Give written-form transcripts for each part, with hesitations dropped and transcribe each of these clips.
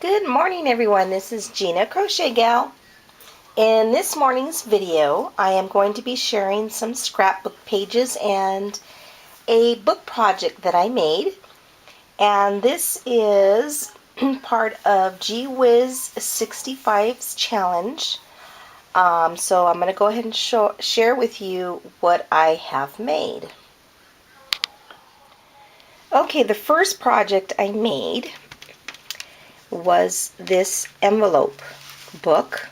Good morning, everyone. This is Gina Crochet Gal. In this morning's video, I am going to be sharing some scrapbook pages and a book project that I made. And this is part of Gee Whiz 65's challenge. So I'm going to go ahead and share with you what I have made. Okay, the first project I made was this envelope book.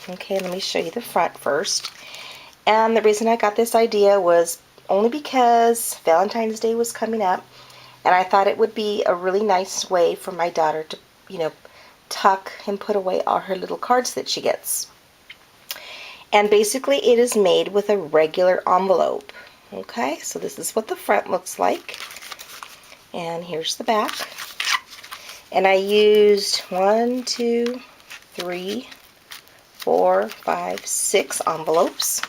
Okay, let me show you the front first. And the reason I got this idea was only because Valentine's Day was coming up, and I thought it would be a really nice way for my daughter to, tuck and put away all her little cards that she gets. And basically it is made with a regular envelope. Okay, so this is what the front looks like. And here's the back. And I used 1, 2, 3, 4, 5, 6 envelopes.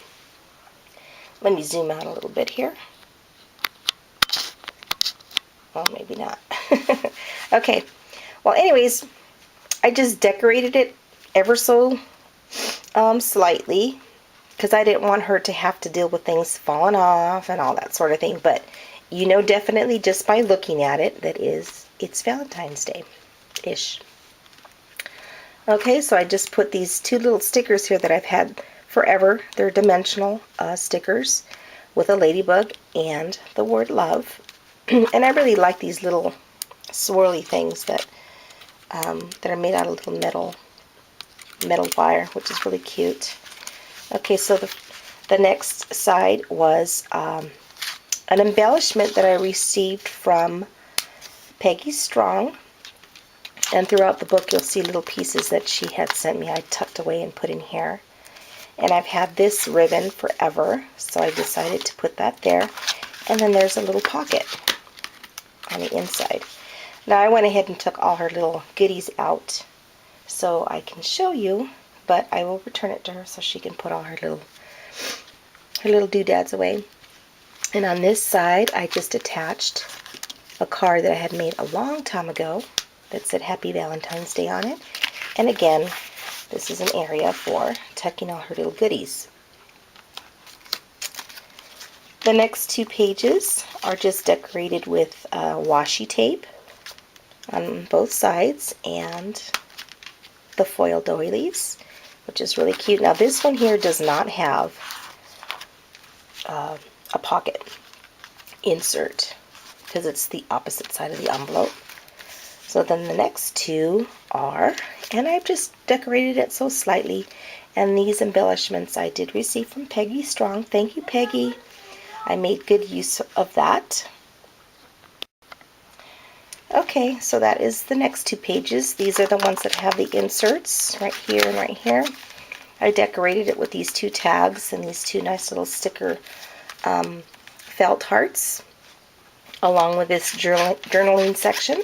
Let me zoom out a little bit here. Well, maybe not. Okay. Well, anyways, I just decorated it ever so slightly because I didn't want her to have to deal with things falling off and all that sort of thing. But you know definitely just by looking at it that it's Valentine's Day-ish. Okay, so I just put these two little stickers here that I've had forever. They're dimensional stickers with a ladybug and the word love. And I really like these little swirly things that are made out of little metal wire, which is really cute. Okay, so the next side was an embellishment that I received from Peggy Strong. And throughout the book, you'll see little pieces that she had sent me. I tucked away and put in here. And I've had this ribbon forever, so I decided to put that there. And then there's a little pocket on the inside. Now I went ahead and took all her little goodies out so I can show you, but I will return it to her so she can put all her little doodads away. And on this side, I just attached a card that I had made a long time ago that said Happy Valentine's Day on it. And again, this is an area for tucking all her little goodies. The next two pages are just decorated with washi tape on both sides and the foil doilies, which is really cute. Now this one here does not have a pocket insert because it's the opposite side of the envelope. So then the next two are, and I've just decorated it so slightly, and these embellishments I did receive from Peggy Strong. Thank you, Peggy. I made good use of that. Okay, so that is the next two pages. These are the ones that have the inserts right here and right here. I decorated it with these two tags and these two nice little sticker felt hearts, along with this journaling section.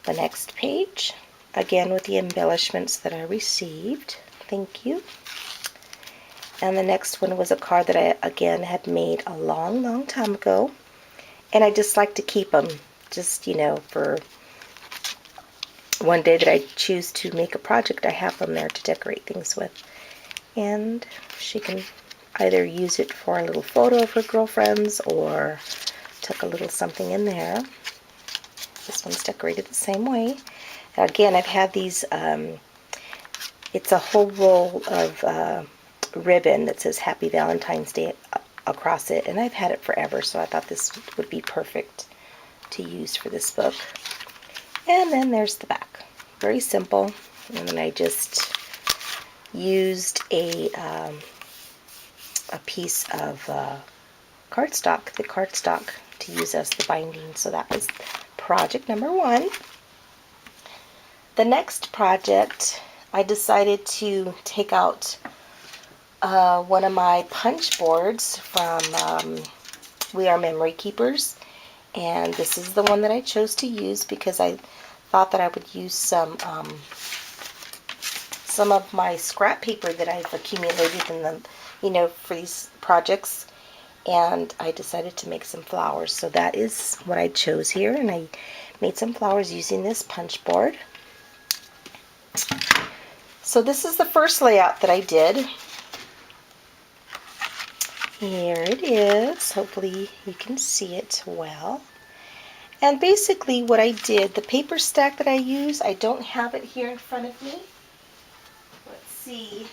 The next page, again with the embellishments that I received. Thank you. And the next one was a card that I, again, had made a long time ago. And I just like to keep them, just, for one day that I choose to make a project, I have them there to decorate things with. And she can either use it for a little photo of her girlfriends or tuck a little something in there. This one's decorated the same way. Again, I've had these, it's a whole roll of ribbon that says Happy Valentine's Day across it, and I've had it forever, so I thought this would be perfect to use for this book. And then there's the back. Very simple. And then I just used a piece of cardstock, the cardstock, to use as the binding. So that was project number 1. The next project, I decided to take out one of my punch boards from We Are Memory Keepers, and this is the one that I chose to use because I thought that I would use some of my scrap paper that I've accumulated in the, for these projects, and I decided to make some flowers. So that is what I chose here, and I made some flowers using this punch board. So this is the first layout that I did. Here it is. Hopefully you can see it well. And basically what I did, the paper stack that I use, I don't have it here in front of me. Let's see.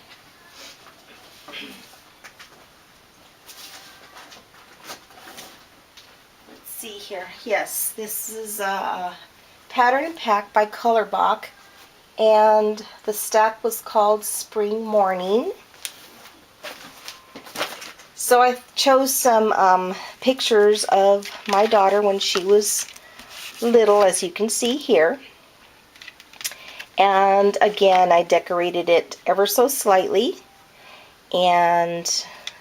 Let's see here. Yes, this is Pattern and Pack by Colorbach. And the stack was called Spring Morning. So I chose some pictures of my daughter when she was little, as you can see here. And again, I decorated it ever so slightly. And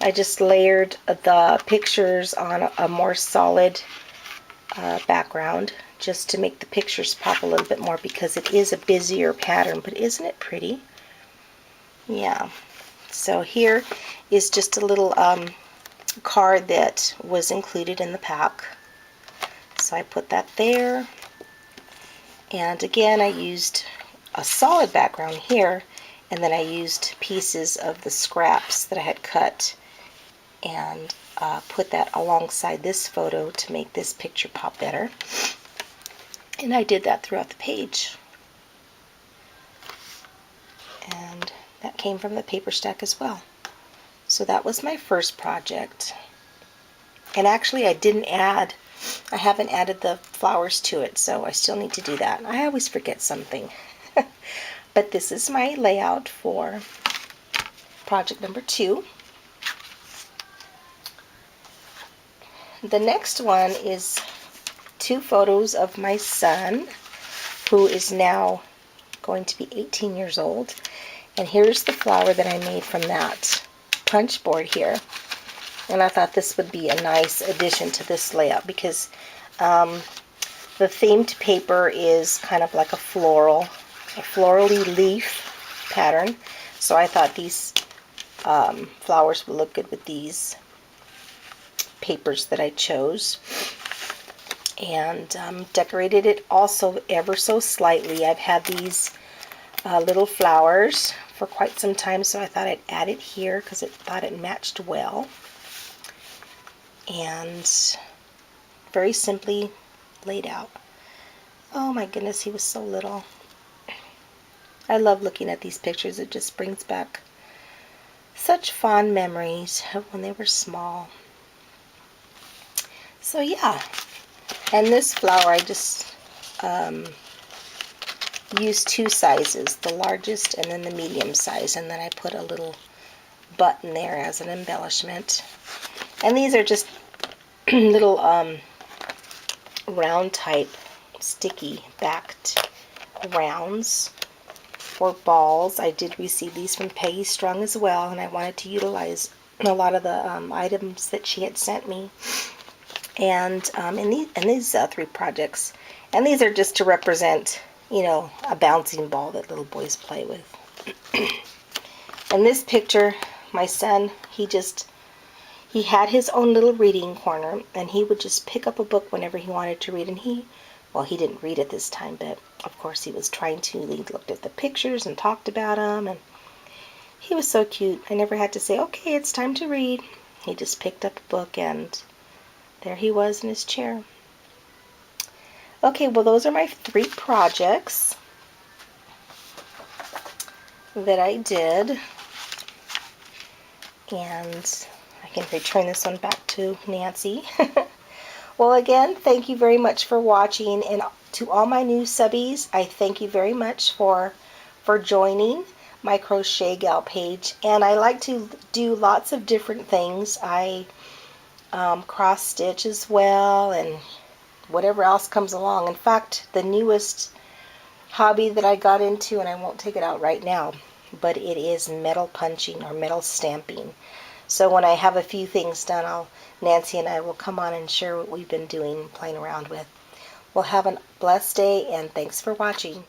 I just layered the pictures on a more solid background just to make the pictures pop a little bit more, because it is a busier pattern. But isn't it pretty? Yeah. So here is just a little card that was included in the pack. So I put that there. And again, I used a solid background here, and then I used pieces of the scraps that I had cut and put that alongside this photo to make this picture pop better. And I did that throughout the page. And that came from the paper stack as well. So that was my first project. And actually I haven't added the flowers to it, so I still need to do that. I always forget something. But this is my layout for project number 2. The next one is 2 photos of my son, who is now going to be 18 years old. And here's the flower that I made from that punch board here. And I thought this would be a nice addition to this layout, because the themed paper is kind of like a florally leaf pattern. So I thought these flowers would look good with these papers that I chose. And decorated it also ever so slightly. I've had these little flowers for quite some time, so I thought I'd add it here because I thought it matched well. And very simply laid out. Oh my goodness, he was so little. I love looking at these pictures. It just brings back such fond memories of when they were small. So yeah, and this flower I just used 2 sizes, the largest and then the medium size, and then I put a little button there as an embellishment. And these are just little round type sticky backed rounds for balls. I did receive these from Peggy Strung as well, and I wanted to utilize a lot of the items that she had sent me. And in these 3 projects, and these are just to represent, you know, a bouncing ball that little boys play with. In this picture, my son, he had his own little reading corner, and he would just pick up a book whenever he wanted to read. And he didn't read at this time, but of course he was trying to. He looked at the pictures and talked about them, and he was so cute. I never had to say, okay, it's time to read. He just picked up a book, and there he was in his chair. Okay, well, those are my 3 projects that I did. And I can return this one back to Nancy. Well, again, thank you very much for watching. And to all my new subbies, I thank you very much for joining my Crochet Gal page. And I like to do lots of different things. I cross stitch as well, and whatever else comes along. In fact, the newest hobby that I got into, and I won't take it out right now, but it is metal punching or metal stamping. So when I have a few things done, Nancy and I will come on and share what we've been doing, playing around with. Well, have a blessed day, and thanks for watching.